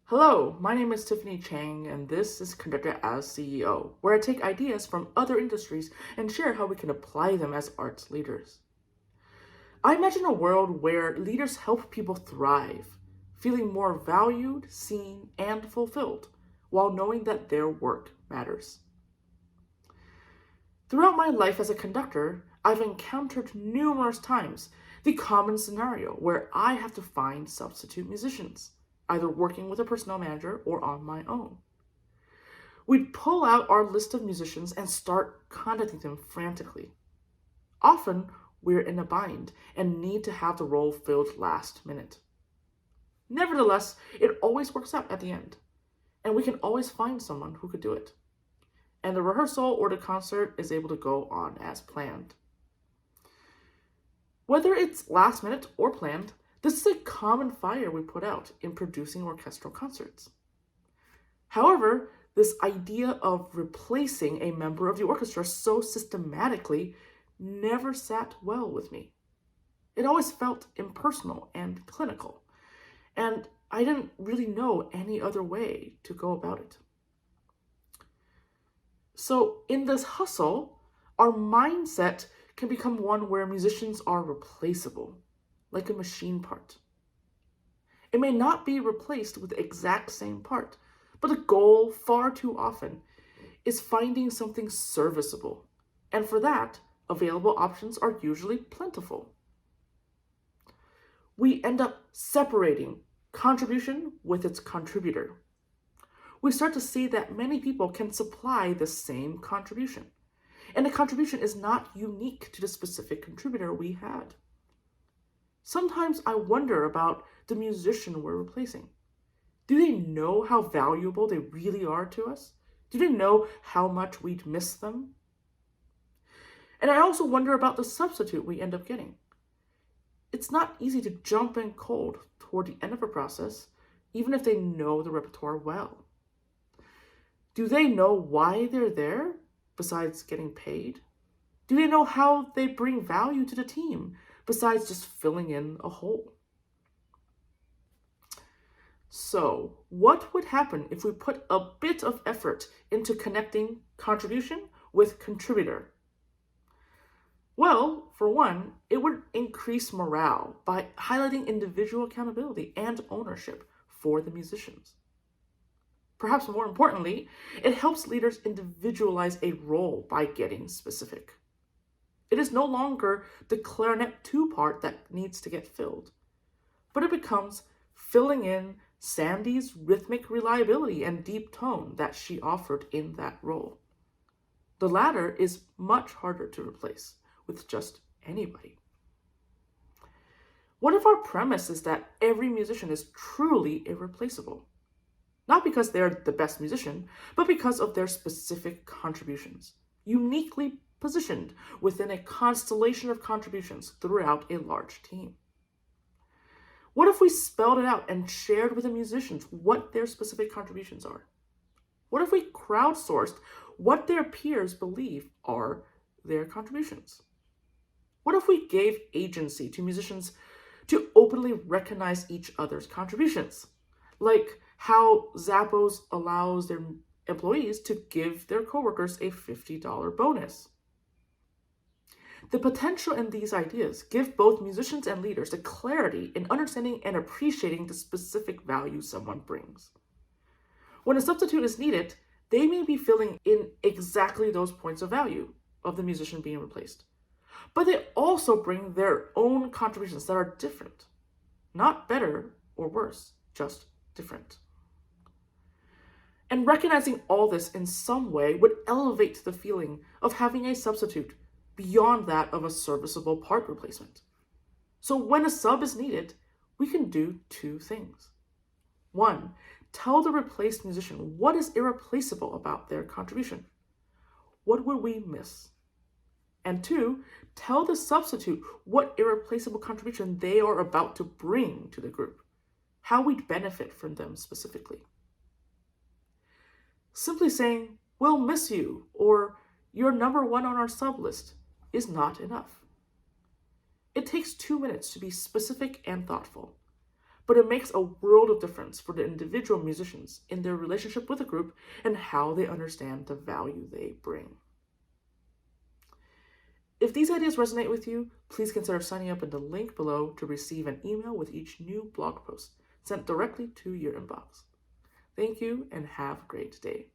Hello, my name is Tiffany Chang, and this is Conductor as CEO, where I take ideas from other industries and share how we can apply them as arts leaders. I imagine a world where leaders help people thrive, feeling more valued, seen, and fulfilled, while knowing that their work matters. Throughout my life as a conductor, I've encountered numerous times the common scenario where I have to find substitute musicians, either working with a personnel manager or on my own. We'd pull out our list of musicians and start contacting them frantically. Often, we're in a bind and need to have the role filled last minute. Nevertheless, it always works out at the end, and we can always find someone who could do it. And the rehearsal or the concert is able to go on as planned. Whether it's last minute or planned, this is a common fire we put out in producing orchestral concerts. However, this idea of replacing a member of the orchestra so systematically never sat well with me. It always felt impersonal and clinical, and I didn't really know any other way to go about it. So, in this hustle, our mindset can become one where musicians are replaceable, like a machine part. It may not be replaced with the exact same part, but the goal far too often is finding something serviceable, and for that, available options are usually plentiful. We end up separating contribution with its contributor. We start to see that many people can supply the same contribution, and the contribution is not unique to the specific contributor we had. Sometimes I wonder about the musician we're replacing. Do they know how valuable they really are to us? Do they know how much we'd miss them? And I also wonder about the substitute we end up getting. It's not easy to jump in cold toward the end of a process, even if they know the repertoire well. Do they know why they're there, besides getting paid? Do they know how they bring value to the team, besides just filling in a hole? So, what would happen if we put a bit of effort into connecting contribution with contributor? Well, for one, it would increase morale by highlighting individual accountability and ownership for the musicians. Perhaps more importantly, it helps leaders individualize a role by getting specific. It is no longer the clarinet 2 part that needs to get filled, but it becomes filling in Sandy's rhythmic reliability and deep tone that she offered in that role. The latter is much harder to replace with just anybody. What if our premise is that every musician is truly irreplaceable? Not because they're the best musician, but because of their specific contributions, uniquely positioned within a constellation of contributions throughout a large team. What if we spelled it out and shared with the musicians what their specific contributions are? What if we crowdsourced what their peers believe are their contributions? What if we gave agency to musicians to openly recognize each other's contributions? Like how Zappos allows their employees to give their coworkers a $50 bonus. The potential in these ideas give both musicians and leaders the clarity in understanding and appreciating the specific value someone brings. When a substitute is needed, they may be filling in exactly those points of value of the musician being replaced. But they also bring their own contributions that are different. Not better or worse, just different. And recognizing all this in some way would elevate the feeling of having a substitute beyond that of a serviceable part replacement. So when a sub is needed, we can do two things. One, tell the replaced musician what is irreplaceable about their contribution. What would we miss? And two, tell the substitute what irreplaceable contribution they are about to bring to the group, how we'd benefit from them specifically. Simply saying, "We'll miss you," or "You're number one on our sub list," is not enough. It takes 2 minutes to be specific and thoughtful. but it makes a world of difference for the individual musicians in their relationship with a group and how they understand the value they bring. If these ideas resonate with you, please consider signing up in the link below to receive an email with each new blog post sent directly to your inbox. Thank you and have a great day.